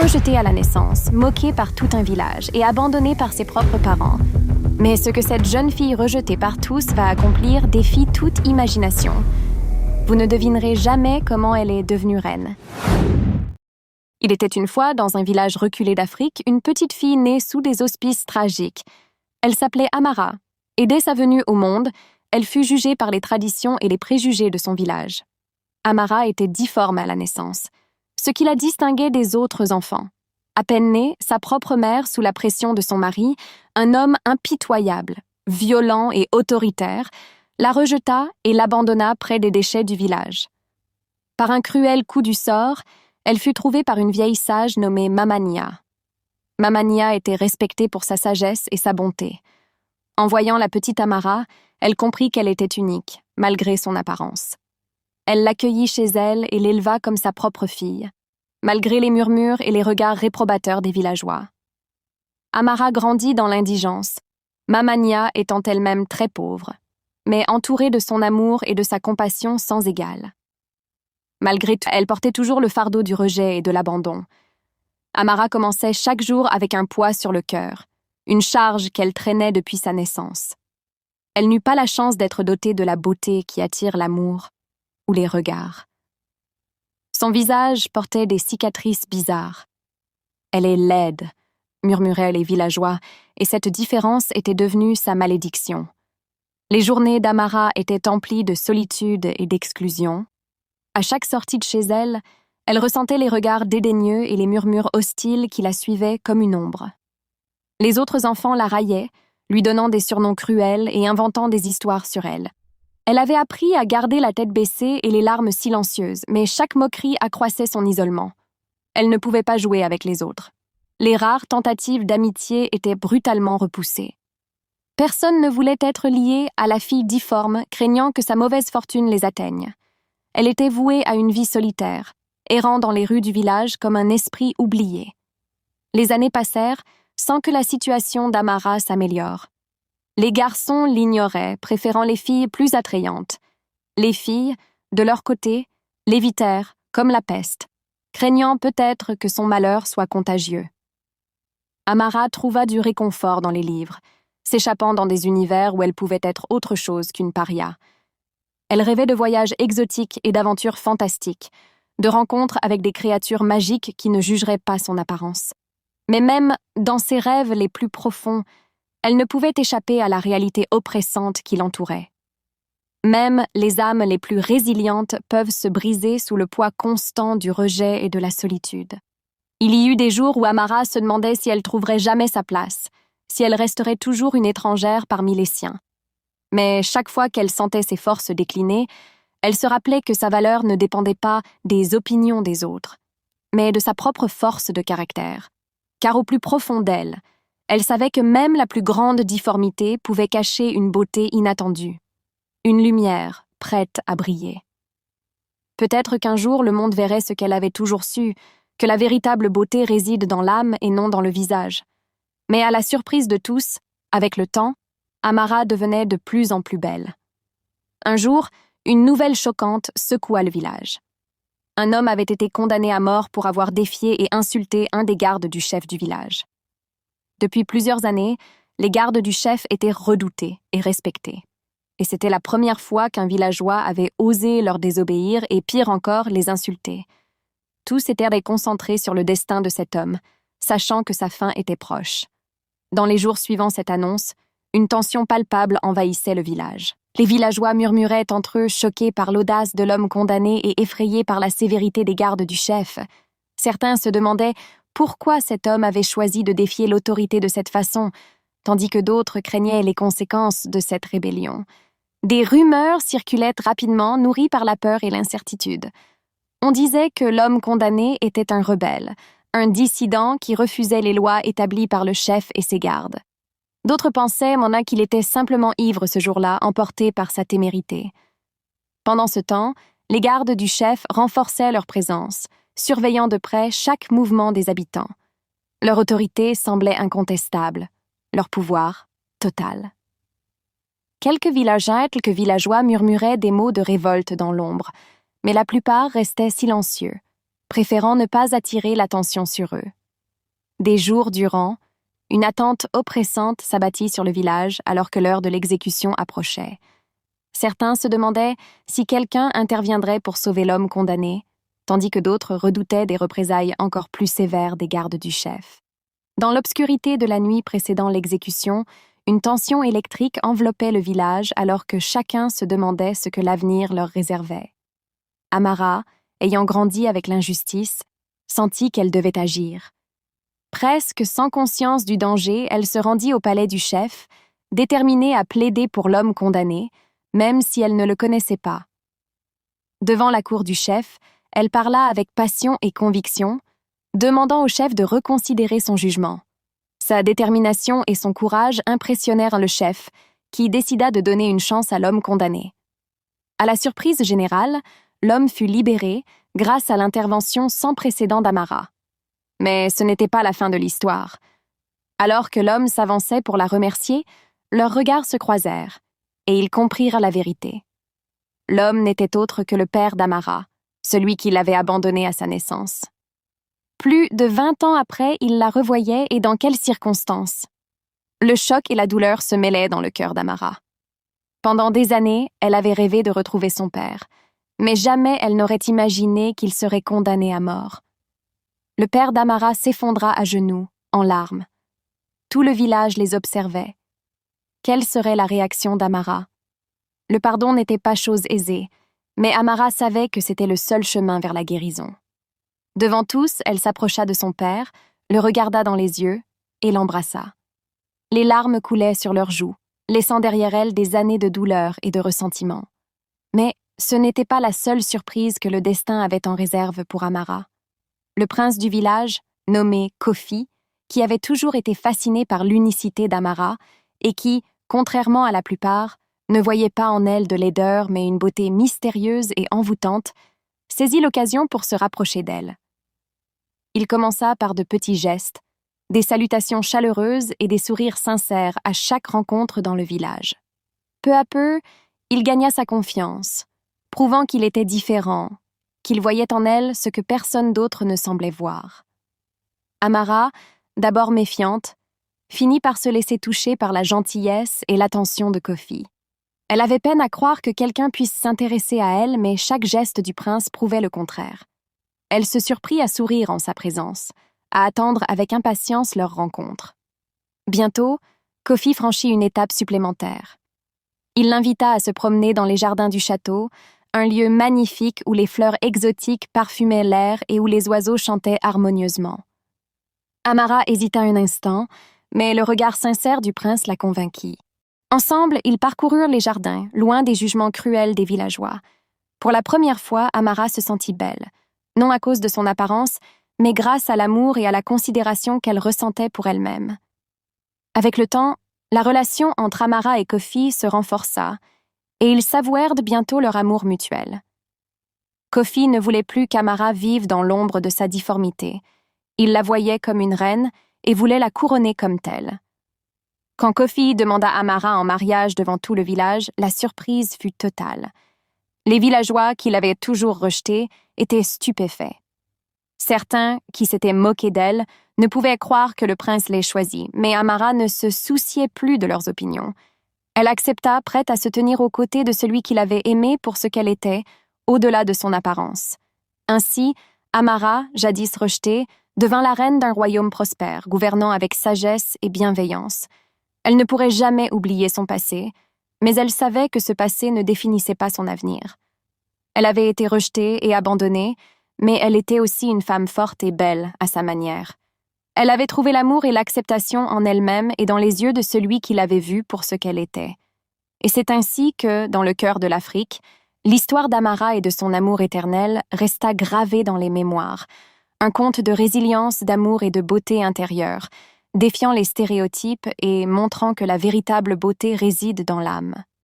rejetée à la naissance, moquée par tout un village et abandonnée par ses propres parents. Mais ce que cette jeune fille rejetée par tous va accomplir défie toute imagination. Vous ne devinerez jamais comment elle est devenue reine. Il était une fois, dans un village reculé d'Afrique, une petite fille née sous des auspices tragiques. Elle s'appelait Amara, et dès sa venue au monde, elle fut jugée par les traditions et les préjugés de son village. Amara était difforme à la naissance, ce qui la distinguait des autres enfants. À peine née, sa propre mère, sous la pression de son mari, un homme impitoyable, violent et autoritaire, la rejeta et l'abandonna près des déchets du village. Par un cruel coup du sort, elle fut trouvée par une vieille sage nommée Mamania. Mamania était respectée pour sa sagesse et sa bonté. En voyant la petite Amara, elle comprit qu'elle était unique, malgré son apparence. Elle l'accueillit chez elle et l'éleva comme sa propre fille, malgré les murmures et les regards réprobateurs des villageois. Amara grandit dans l'indigence, Mamania étant elle-même très pauvre, mais entourée de son amour et de sa compassion sans égale. Malgré tout, elle portait toujours le fardeau du rejet et de l'abandon. Amara commençait chaque jour avec un poids sur le cœur, une charge qu'elle traînait depuis sa naissance. Elle n'eut pas la chance d'être dotée de la beauté qui attire l'amour ou les regards. Son visage portait des cicatrices bizarres. « Elle est laide », murmuraient les villageois, et cette différence était devenue sa malédiction. Les journées d'Amara étaient emplies de solitude et d'exclusion. À chaque sortie de chez elle, elle ressentait les regards dédaigneux et les murmures hostiles qui la suivaient comme une ombre. Les autres enfants la raillaient, lui donnant des surnoms cruels et inventant des histoires sur elle. Elle avait appris à garder la tête baissée et les larmes silencieuses, mais chaque moquerie accroissait son isolement. Elle ne pouvait pas jouer avec les autres. Les rares tentatives d'amitié étaient brutalement repoussées. Personne ne voulait être lié à la fille difforme, craignant que sa mauvaise fortune les atteigne. Elle était vouée à une vie solitaire, errant dans les rues du village comme un esprit oublié. Les années passèrent sans que la situation d'Amara s'améliore. Les garçons l'ignoraient, préférant les filles plus attrayantes. Les filles, de leur côté, l'évitèrent comme la peste, craignant peut-être que son malheur soit contagieux. Amara trouva du réconfort dans les livres, s'échappant dans des univers où elle pouvait être autre chose qu'une paria. Elle rêvait de voyages exotiques et d'aventures fantastiques, de rencontres avec des créatures magiques qui ne jugeraient pas son apparence. Mais même dans ses rêves les plus profonds, elle ne pouvait échapper à la réalité oppressante qui l'entourait. Même les âmes les plus résilientes peuvent se briser sous le poids constant du rejet et de la solitude. Il y eut des jours où Amara se demandait si elle trouverait jamais sa place, si elle resterait toujours une étrangère parmi les siens. Mais chaque fois qu'elle sentait ses forces décliner, elle se rappelait que sa valeur ne dépendait pas des opinions des autres, mais de sa propre force de caractère. Car au plus profond d'elle, elle savait que même la plus grande difformité pouvait cacher une beauté inattendue, une lumière prête à briller. Peut-être qu'un jour le monde verrait ce qu'elle avait toujours su, que la véritable beauté réside dans l'âme et non dans le visage. Mais à la surprise de tous, avec le temps, Amara devenait de plus en plus belle. Un jour, une nouvelle choquante secoua le village. Un homme avait été condamné à mort pour avoir défié et insulté un des gardes du chef du village. Depuis plusieurs années, les gardes du chef étaient redoutés et respectés. Et c'était la première fois qu'un villageois avait osé leur désobéir et, pire encore, les insulter. Tous s'étaient concentrés sur le destin de cet homme, sachant que sa fin était proche. Dans les jours suivant cette annonce, une tension palpable envahissait le village. Les villageois murmuraient entre eux, choqués par l'audace de l'homme condamné et effrayés par la sévérité des gardes du chef. Certains se demandaient pourquoi cet homme avait choisi de défier l'autorité de cette façon, tandis que d'autres craignaient les conséquences de cette rébellion. Des rumeurs circulaient rapidement, nourries par la peur et l'incertitude. On disait que l'homme condamné était un rebelle, un dissident qui refusait les lois établies par le chef et ses gardes. D'autres pensaient, qu'il était simplement ivre ce jour-là, emporté par sa témérité. Pendant ce temps, les gardes du chef renforçaient leur présence, surveillant de près chaque mouvement des habitants. Leur autorité semblait incontestable, leur pouvoir total. Quelques villageois, quelques villageois murmuraient des mots de révolte dans l'ombre, mais la plupart restaient silencieux, préférant ne pas attirer l'attention sur eux. Des jours durant, une attente oppressante s'abattit sur le village alors que l'heure de l'exécution approchait. Certains se demandaient si quelqu'un interviendrait pour sauver l'homme condamné, tandis que d'autres redoutaient des représailles encore plus sévères des gardes du chef. Dans l'obscurité de la nuit précédant l'exécution, une tension électrique enveloppait le village alors que chacun se demandait ce que l'avenir leur réservait. Amara, ayant grandi avec l'injustice, sentit qu'elle devait agir. Presque sans conscience du danger, elle se rendit au palais du chef, déterminée à plaider pour l'homme condamné, même si elle ne le connaissait pas. Devant la cour du chef, elle parla avec passion et conviction, demandant au chef de reconsidérer son jugement. Sa détermination et son courage impressionnèrent le chef, qui décida de donner une chance à l'homme condamné. À la surprise générale, l'homme fut libéré grâce à l'intervention sans précédent d'Amara. Mais ce n'était pas la fin de l'histoire. Alors que l'homme s'avançait pour la remercier, leurs regards se croisèrent, et ils comprirent la vérité. L'homme n'était autre que le père d'Amara, celui qui l'avait abandonnée à sa naissance. Plus de 20 ans après, il la revoyait et dans quelles circonstances? Le choc et la douleur se mêlaient dans le cœur d'Amara. Pendant des années, elle avait rêvé de retrouver son père, mais jamais elle n'aurait imaginé qu'il serait condamné à mort. Le père d'Amara s'effondra à genoux, en larmes. Tout le village les observait. Quelle serait la réaction d'Amara? Le pardon n'était pas chose aisée, mais Amara savait que c'était le seul chemin vers la guérison. Devant tous, elle s'approcha de son père, le regarda dans les yeux et l'embrassa. Les larmes coulaient sur leurs joues, laissant derrière elles des années de douleur et de ressentiment. Mais ce n'était pas la seule surprise que le destin avait en réserve pour Amara. Le prince du village, nommé Kofi, qui avait toujours été fasciné par l'unicité d'Amara et qui, contrairement à la plupart, ne voyait pas en elle de laideur mais une beauté mystérieuse et envoûtante, saisit l'occasion pour se rapprocher d'elle. Il commença par de petits gestes, des salutations chaleureuses et des sourires sincères à chaque rencontre dans le village. Peu à peu, il gagna sa confiance, prouvant qu'il était différent, qu'il voyait en elle ce que personne d'autre ne semblait voir. Amara, d'abord méfiante, finit par se laisser toucher par la gentillesse et l'attention de Kofi. Elle avait peine à croire que quelqu'un puisse s'intéresser à elle, mais chaque geste du prince prouvait le contraire. Elle se surprit à sourire en sa présence, à attendre avec impatience leur rencontre. Bientôt, Kofi franchit une étape supplémentaire. Il l'invita à se promener dans les jardins du château, un lieu magnifique où les fleurs exotiques parfumaient l'air et où les oiseaux chantaient harmonieusement. Amara hésita un instant, mais le regard sincère du prince la convainquit. Ensemble, ils parcoururent les jardins, loin des jugements cruels des villageois. Pour la première fois, Amara se sentit belle, non à cause de son apparence, mais grâce à l'amour et à la considération qu'elle ressentait pour elle-même. Avec le temps, la relation entre Amara et Kofi se renforça, et ils s'avouèrent bientôt leur amour mutuel. Kofi ne voulait plus qu'Amara vive dans l'ombre de sa difformité. Il la voyait comme une reine et voulait la couronner comme telle. Quand Kofi demanda Amara en mariage devant tout le village, la surprise fut totale. Les villageois, qui l'avaient toujours rejetée, étaient stupéfaits. Certains, qui s'étaient moqués d'elle, ne pouvaient croire que le prince l'ait choisie, mais Amara ne se souciait plus de leurs opinions. Elle accepta, prête à se tenir aux côtés de celui qui l'avait aimée pour ce qu'elle était, au-delà de son apparence. Ainsi, Amara, jadis rejetée, devint la reine d'un royaume prospère, gouvernant avec sagesse et bienveillance. Elle ne pourrait jamais oublier son passé, mais elle savait que ce passé ne définissait pas son avenir. Elle avait été rejetée et abandonnée, mais elle était aussi une femme forte et belle à sa manière. Elle avait trouvé l'amour et l'acceptation en elle-même et dans les yeux de celui qui l'avait vue pour ce qu'elle était. Et c'est ainsi que, dans le cœur de l'Afrique, l'histoire d'Amara et de son amour éternel resta gravée dans les mémoires, un conte de résilience, d'amour et de beauté intérieure, défiant les stéréotypes et montrant que la véritable beauté réside dans l'âme.